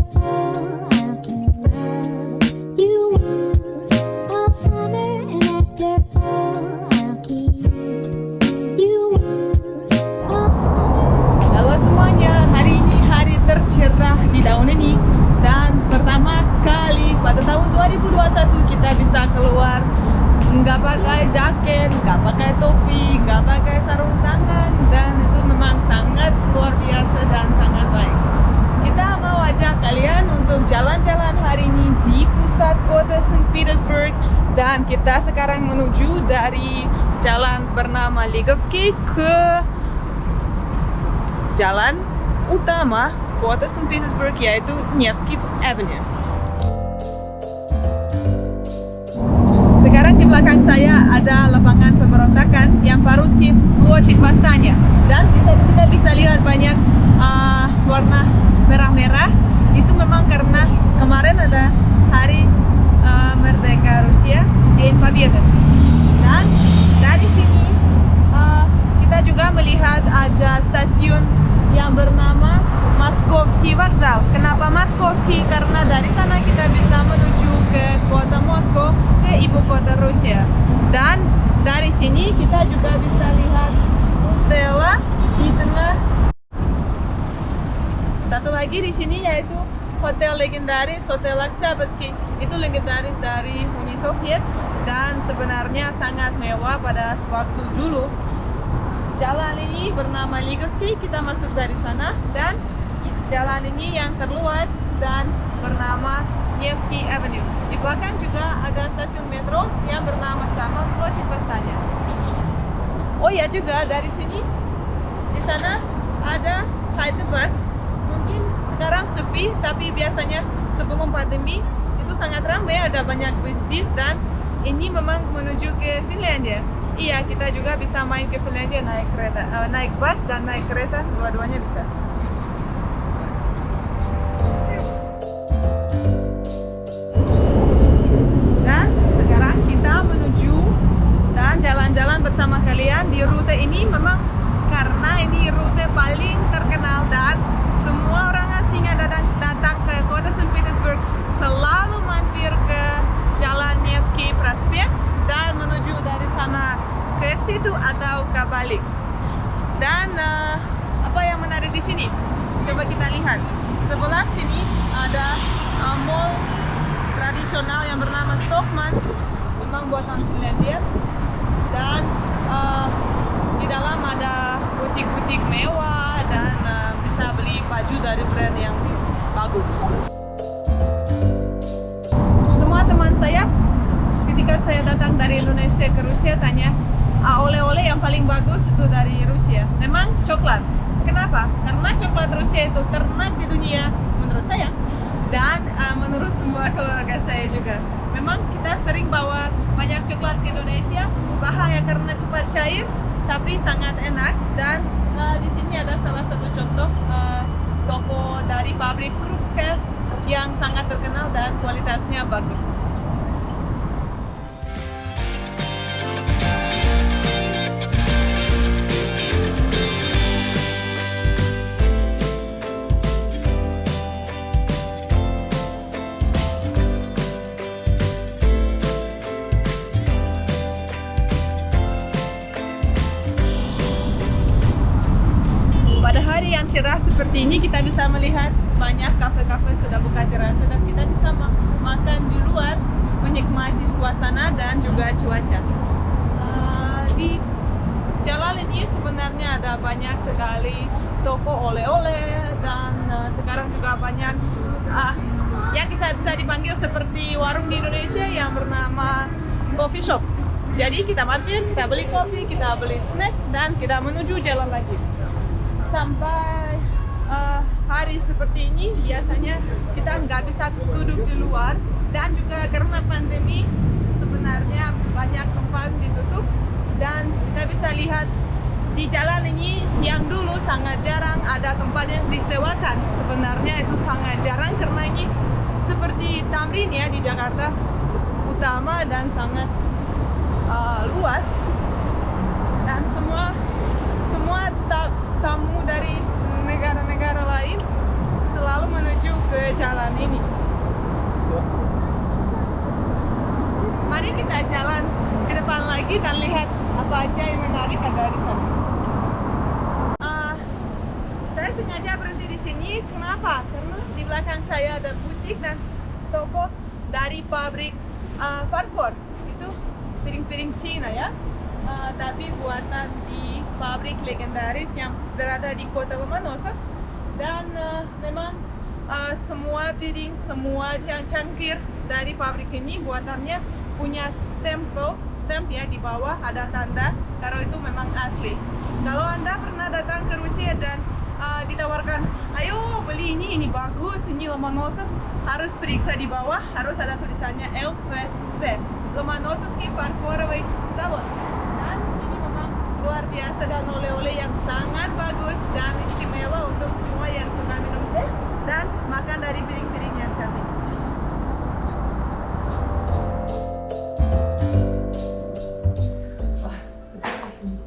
Halo semuanya, hari ini hari tercerah di tahun ini dan pertama kali pada tahun 2021 kita bisa keluar nggak pakai jaket, nggak pakai topi, nggak pakai sarung tangan, dan itu memang sangat luar biasa dan sangat baik. Kita mau ajak kalian untuk jalan-jalan hari ini di pusat kota St. Petersburg, dan kita sekarang menuju dari jalan bernama Ligovsky ke jalan utama kota St. Petersburg, yaitu Nevsky Avenue. Sekarang di belakang saya ada lapangan pemberontakan yang Paruski Ploshchad Восстания, dan kita bisa lihat banyak warna merah-merah. Itu memang karena kemarin ada hari merdeka Rusia, День Победы. Dan dari sini kita juga melihat ada stasiun yang bernama Moskovsky Vokzal. Kenapa Moskovsky? Karena dari sana kita bisa menuju ke kota Moskow, ke ibu kota Rusia. Dan dari sini kita juga bisa lihat stela di tengah. Satu lagi di sini yaitu hotel legendaris, Hotel Oktyabrski. Itu legendaris dari Uni Soviet dan sebenarnya sangat mewah pada waktu dulu. Jalan ini bernama Ligovsky, kita masuk dari sana, dan jalan ini yang terluas dan bernama Nevsky Avenue. Di belakang juga ada stasiun metro yang bernama sama Ploshchad Восстания. Oh ya, juga dari sini di sana ada halte bus. Mungkin sekarang sepi, tapi biasanya sebelum pandemi itu sangat ramai, ada banyak bis-bis, dan ini memang menuju ke Finlandia. Iya, kita juga bisa main ke Finlandia naik kereta, naik bus dan naik kereta, dua-duanya bisa. Dan sekarang kita menuju dan jalan-jalan bersama kalian di rute ini, memang karena ini rute paling terkenal dan semua orang asing yang datang ke kota St. Petersburg selalu mampir ke Jalan Nevsky Prospect dan menuju dari sana ke situ atau ke balik. Dan apa yang menarik di sini? Coba kita lihat. Sebelah sini ada mall tradisional yang bernama Stockmann, memang buatan Finlandia. Dan di dalam ada butik-butik mewah dan bisa beli baju dari brand yang bagus. Semua teman saya ketika saya datang dari Indonesia ke Rusia tanya, oleh-oleh yang paling bagus itu dari Rusia. Memang coklat. Kenapa? Karena coklat Rusia itu ternak di dunia menurut saya, dan menurut semua keluarga saya juga. Memang kita sering bawa banyak coklat ke Indonesia, bahaya karena cepat cair, tapi sangat enak. Dan di sini ada salah satu contoh toko dari pabrik Krupskaya yang sangat terkenal dan kualitasnya bagus. Pada hari yang cerah seperti ini kita bisa melihat banyak kafe-kafe sudah buka terasa, dan kita bisa makan di luar, menikmati suasana dan juga cuaca. Di jalan ini sebenarnya ada banyak sekali toko oleh-oleh, dan sekarang juga banyak yang bisa dipanggil seperti warung di Indonesia yang bernama coffee shop. Jadi kita mampir, kita beli kopi, kita beli snack, dan kita menuju jalan lagi. Sampai hari seperti ini biasanya kita nggak bisa duduk di luar, dan juga karena pandemi sebenarnya banyak tempat ditutup, dan kita bisa lihat di jalan ini yang dulu sangat jarang ada tempat yang disewakan. Sebenarnya itu sangat jarang karena ini seperti Tamrin ya di Jakarta Utama, dan sangat luas, dan semua tamu dari negara-negara lain selalu menuju ke jalan ini. Mari kita jalan ke depan lagi dan lihat apa aja yang menarik ada di sana. Saya sengaja berhenti di sini. Kenapa? Karena di belakang saya ada butik dan toko dari pabrik Farfor. Itu piring-piring Cina ya. Tapi buatan di pabrik legendaris yang berada di kota Lomonosov. Dan memang semua piring, semua cangkir dari pabrik ini buatannya punya stamp ya, di bawah ada tanda kalau itu memang asli. Kalau Anda pernah datang ke Rusia dan ditawarkan, ayo beli ini bagus, ini Lomonosov, harus periksa di bawah, harus ada tulisannya LVC, Lomonosovsky Farforovый Завod. Dan ini memang luar biasa dan oleh-oleh yang sangat bagus dan istimewa untuk semua yang suka minum teh dan makan dari piring-piring yang cantik. Wah, seperti sini.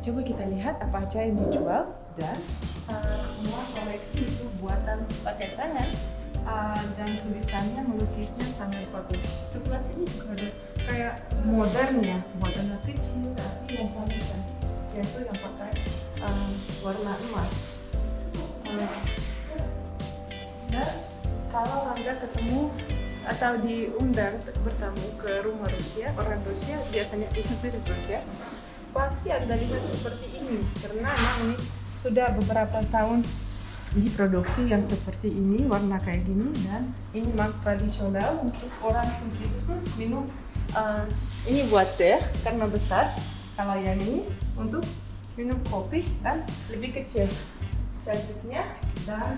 Coba kita lihat apa aja yang dijual dan semua koleksi itu buatan pakai tangan dan tulisannya, melukisnya sangat bagus. Sebelah sini juga ada kayak modernnya, buatan kecil tapi yang paling cantik yaitu yang pakai warna emas. Dan kalau Anda ketemu atau diundang bertamu ke rumah Rusia, orang Rusia biasanya di Saint Petersburg ya, pasti Anda lihat seperti ini karena memang ini sudah beberapa tahun diproduksi yang seperti ini, warna kayak gini, dan ini memang tradisional untuk orang Saint Petersburg minum. Ini buat teh karena besar, kalau yang ini untuk minum kopi dan lebih kecil. Cantiknya dan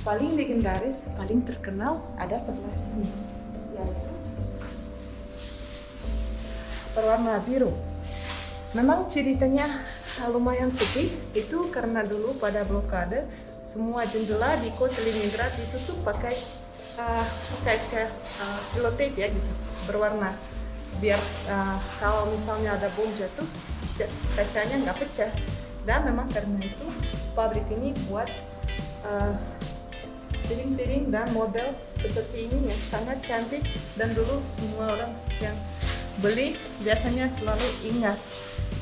paling legendaris, paling terkenal ada sebelah sini, yaitu berwarna biru. Memang ceritanya lumayan sepi, itu karena dulu pada blokade semua jendela di kota Leningrad ditutup pakai selotip ya gitu, berwarna biar kalau misalnya ada bom jatuh kacanya nggak pecah. Dan memang karena itu pabrik ini buat piring-piring dan model seperti ini yang sangat cantik, dan dulu semua orang yang beli biasanya selalu ingat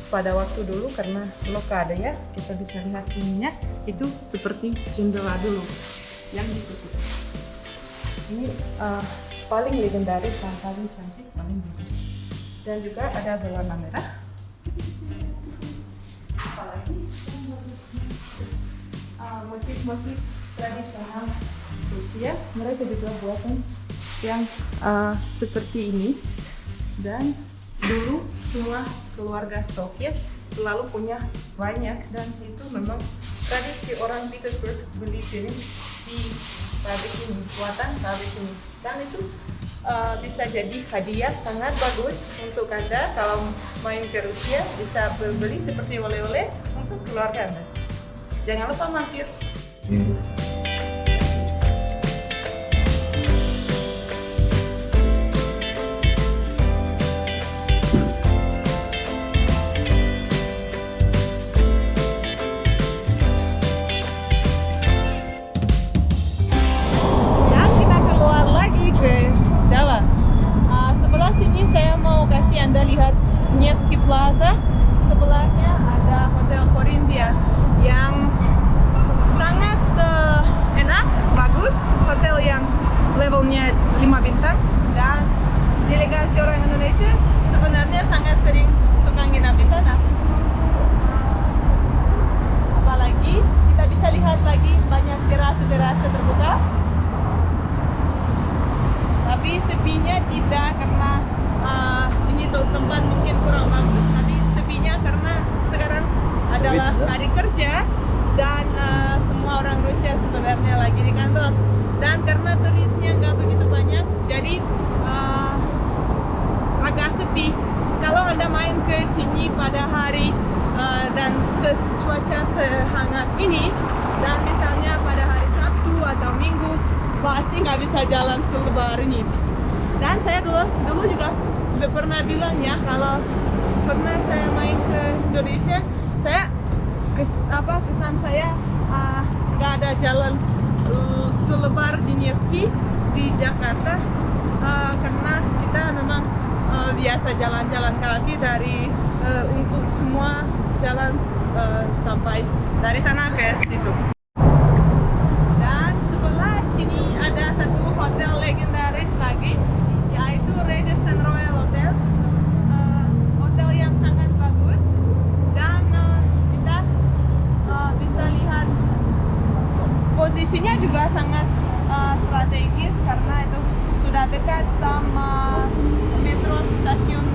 pada waktu dulu karena blokade ya, kita bisa lihat ininya itu seperti jendela dulu yang ditutup. Ini paling legendaris dan paling cantik, paling bagus. Dan juga ada berwarna merah. Apalagi yang bagusnya motif-motif tradisional Rusia, mereka juga buatan yang seperti ini. Dan dulu semua keluarga Soviet selalu punya banyak, dan itu memang tradisi orang Petersburg beli piring di pabrik ini, buatan pabrik ini. Dan itu bisa jadi hadiah sangat bagus untuk Anda kalau main ke Rusia, bisa beli seperti oleh-oleh untuk keluarga Anda. Jangan lupa mampir. Anda lihat Nevsky Plaza, sebelahnya ada Hotel Corinthia yang sangat enak, bagus, hotel yang levelnya 5 bintang, dan delegasi orang Indonesia sebenarnya sangat sering suka nginap di sana. Apalagi kita bisa lihat lagi banyak terase-terase terbuka, tapi sepinya tidak karena ini tuh tempat mungkin kurang bagus, tapi sepinya karena sekarang adalah hari kerja dan semua orang Rusia sebenarnya lagi di kantor, dan karena turisnya nggak begitu banyak jadi agak sepi. Kalau Anda main ke sini pada hari dan cuaca sehangat ini, dan misalnya pada hari Sabtu atau Minggu, pasti nggak bisa jalan selebar ini. Dan saya dulu juga pernah bilang ya, kalau pernah saya main ke Indonesia, kesan saya nggak ada jalan selebar di Nevsky di Jakarta, karena kita memang biasa jalan-jalan kaki dari untuk semua jalan sampai dari sana ke situ. Dan sebelah sini ada satu hotel legendaris lagi, yaitu Radisson Royal Hotel. Hotel yang sangat bagus, dan kita bisa lihat posisinya juga sangat strategis karena itu sudah dekat sama metro stasiun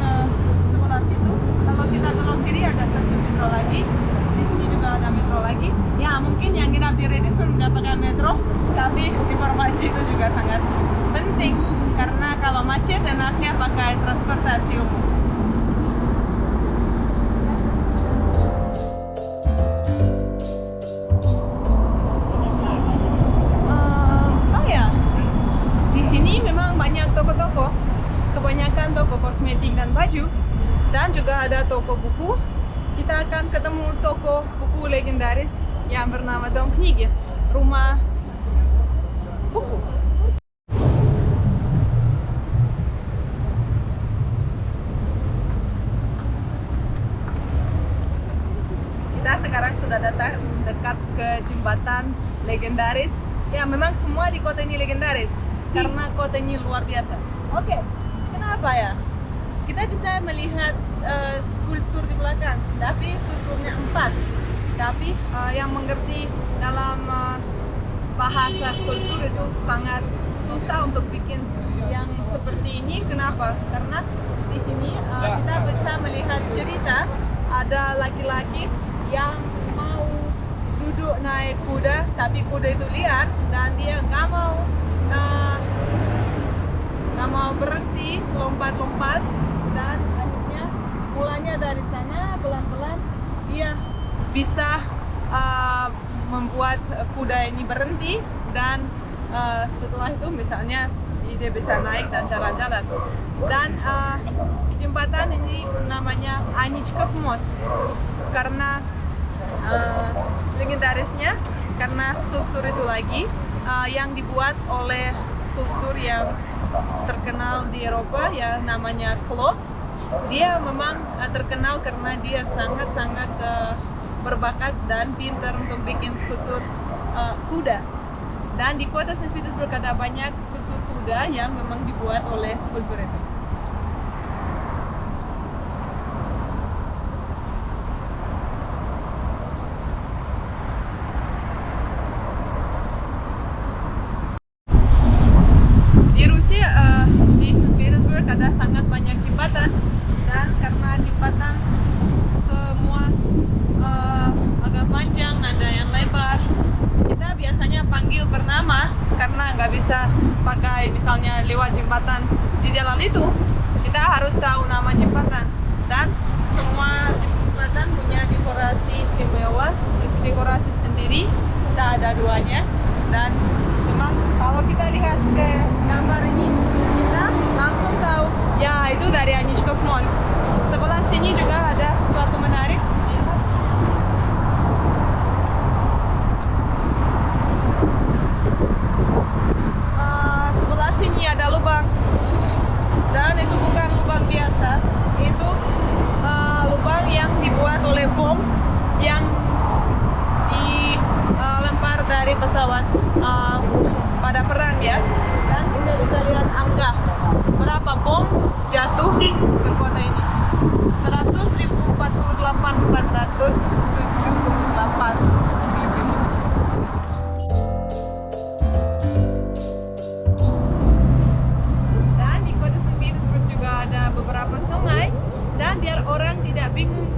sebelah situ. Kalau kita belok kiri ada stasiun metro lagi, di sini juga ada metro lagi. Ya mungkin yang nginap di Radisson nggak pakai metro, tapi informasi itu juga sangat penting karena kalau macet enaknya pakai transportasi umum. Toko-toko, kebanyakan toko kosmetik dan baju, dan juga ada toko buku. Kita akan ketemu toko buku legendaris yang bernama Dom Knigy, rumah buku. Kita sekarang sudah datang dekat ke jembatan legendaris. Ya, memang semua di kota ini legendaris karena kota ini luar biasa. Oke, kenapa ya? Kita bisa melihat skulptur di belakang, tapi skulpturnya 4. Tapi yang mengerti dalam bahasa skulptur itu sangat susah untuk bikin yang seperti ini. Kenapa? Karena di sini kita bisa melihat cerita ada laki-laki yang mau duduk naik kuda, tapi kuda itu liar dan dia nggak mau berhenti lompat-lompat, dan akhirnya mulanya dari sana pelan-pelan dia bisa membuat kuda ini berhenti, dan setelah itu misalnya dia bisa naik dan jalan-jalan. Dan jembatan ini namanya Anichkov Most karena legendarisnya, karena skulptur itu lagi yang dibuat oleh skulptur yang terkenal di Eropa ya, namanya Claude. Dia memang terkenal karena dia sangat-sangat berbakat dan pintar untuk bikin skulptur kuda. Dan di kota St. Petersburg ada banyak skulptur kuda yang memang dibuat oleh skulptur itu. Di St. Petersburg ada sangat banyak jembatan, dan karena jembatan semua agak panjang, ada yang lebar, kita biasanya panggil bernama karena nggak bisa pakai misalnya lewat jembatan di jalan itu. Kita harus tahu nama jembatan, dan semua jembatan punya dekorasi istimewa, dekorasi sendiri, tak ada duanya. Dan memang kalau kita lihat ke gambar ini, kita langsung tahu ya itu dari Anichkov Most. Sebelah sini juga ada sesuatu menarik. Sebelah sini ada lubang, dan itu bukan lubang biasa, itu lubang yang dibuat oleh bom yang dilempar dari pesawat pada perang ya. Dan kita bisa lihat angka berapa bom jatuh ke kota ini. 100.048.478 biji. Dan di kota St. Petersburg juga ada beberapa sungai, dan biar orang tidak bingung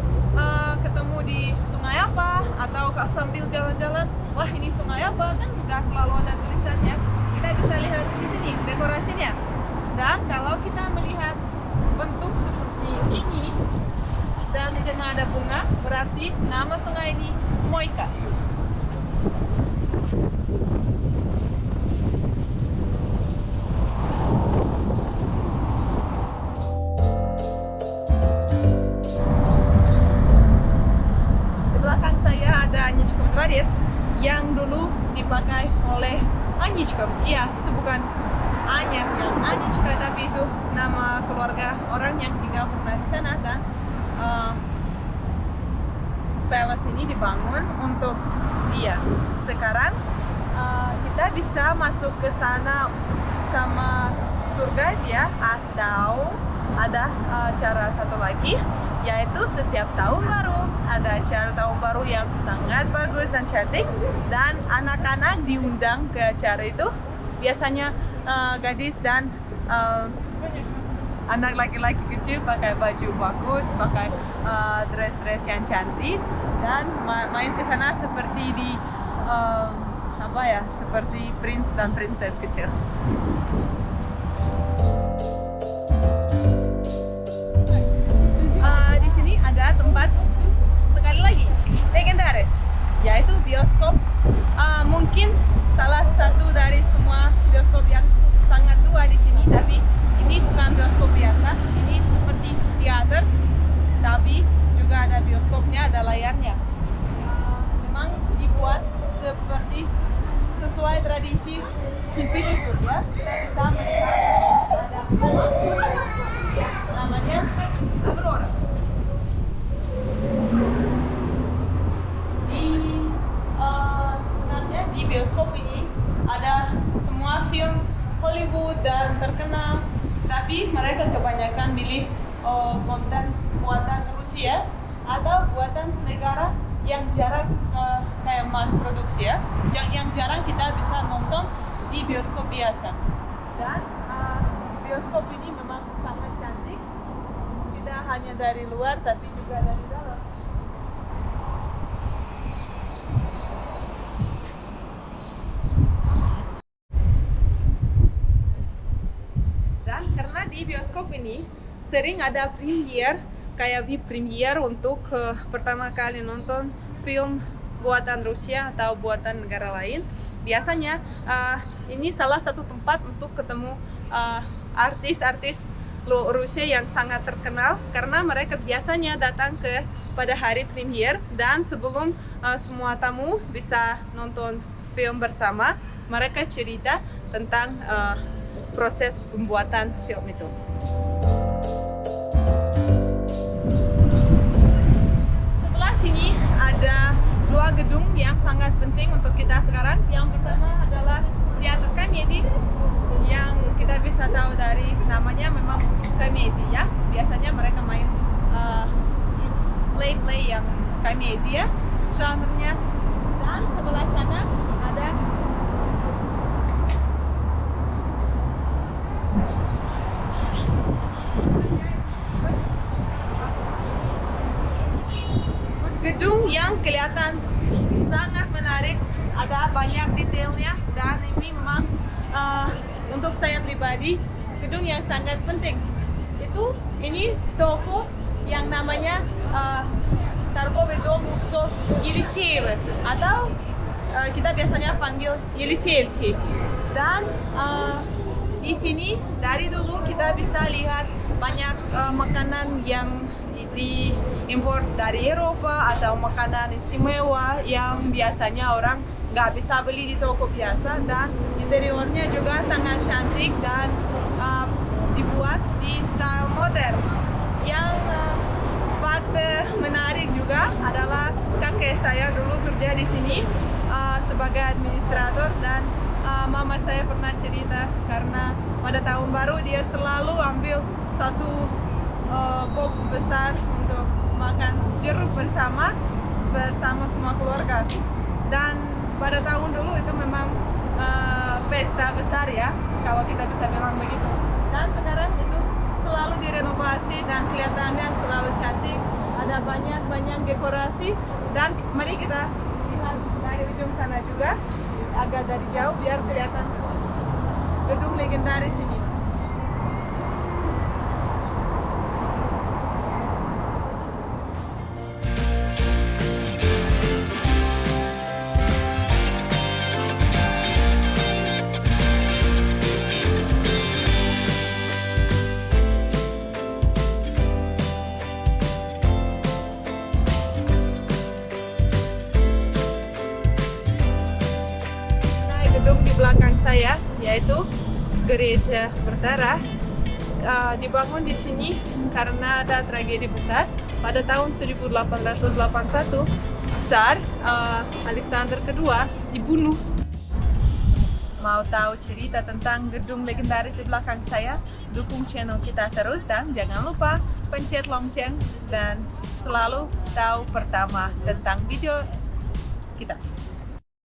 ketemu di sungai apa, atau sambil jalan-jalan, wah ini sungai apa, kan nggak selalu ada tulisannya. Kita bisa lihat di sini dekorasinya. Dan kalau kita melihat bentuk seperti ini dan di tengah ada bunga, berarti nama sungai ini Moika. Di belakang saya ada Anichkov Dvorets yang dulu dipakai oleh Anya yang Anichka, tapi itu nama keluarga orang yang tinggal pernah di sana. Dan palace ini dibangun untuk dia. Sekarang kita bisa masuk ke sana sama tour guide ya, atau ada cara satu lagi, yaitu setiap tahun baru ada acara tahun baru yang sangat bagus dan cantik, dan anak-anak diundang ke acara itu. Biasanya gadis dan anak laki-laki kecil pakai baju bagus, pakai dress-dress yang cantik, dan main ke sana seperti di seperti prince dan princess kecil. Di sini ada tempat sekali lagi legendaris, yaitu bioskop. Mungkin salah satu dari semua bioskop yang sangat tua di sini, tapi ini bukan bioskop biasa. Ini seperti teater, tapi juga ada bioskopnya, ada layarnya. Memang dibuat seperti sesuai tradisi St. Petersburg ya. Kita bisa melihat ada namanya Aurora. Sebenarnya di bioskop ini ada semua film Hollywood dan terkenal, tapi mereka kebanyakan pilih konten buatan Rusia atau buatan negara yang jarang kayak mass produksi ya, yang jarang kita bisa nonton di bioskop biasa. Dan bioskop ini memang sangat cantik, tidak hanya dari luar tapi juga dari dalam. Dan karena di bioskop ini sering ada premier, kayak VIP premier untuk pertama kali nonton film buatan Rusia atau buatan negara lain. Biasanya ini salah satu tempat untuk ketemu artis-artis Rusia yang sangat terkenal, karena mereka biasanya datang pada hari premier, dan sebelum semua tamu bisa nonton film bersama, mereka cerita tentang proses pembuatan film itu. Sini ada dua gedung yang sangat penting untuk kita sekarang. Yang pertama adalah Teater Komedi, yang kita bisa tahu dari namanya memang komedi ya. Biasanya mereka main play yang komedi ya, genre-nya. Dan sebelah sana ada gedung yang kelihatan sangat menarik, ada banyak detailnya, dan ini memang untuk saya pribadi gedung yang sangat penting. Ini toko yang namanya Торговый дом купцов Елисеевых, atau kita biasanya panggil Елисеевский. Dan di sini dari dulu kita bisa lihat banyak makanan yang diimpor dari Eropa, atau makanan istimewa yang biasanya orang nggak bisa beli di toko biasa. Dan interiornya juga sangat cantik dan dibuat di style modern. Yang fakta menarik juga adalah kakek saya dulu kerja di sini sebagai administrator, dan mama saya pernah cerita karena pada tahun baru dia selalu ambil satu box besar untuk makan jeruk bersama semua keluarga. Dan pada tahun dulu itu memang pesta besar ya, kalau kita bisa bilang begitu. Dan sekarang itu selalu direnovasi dan kelihatannya selalu cantik, ada banyak dekorasi. Dan mari kita lihat dari ujung sana juga, agak dari jauh biar kelihatan gedung legendaris ini. Gedung di belakang saya, yaitu gereja berdarah dibangun di sini karena ada tragedi besar pada tahun 1881. Tsar Alexander II dibunuh. Mau tahu cerita tentang gedung legendaris di belakang saya? Dukung channel kita terus dan jangan lupa pencet lonceng dan selalu tahu pertama tentang video kita.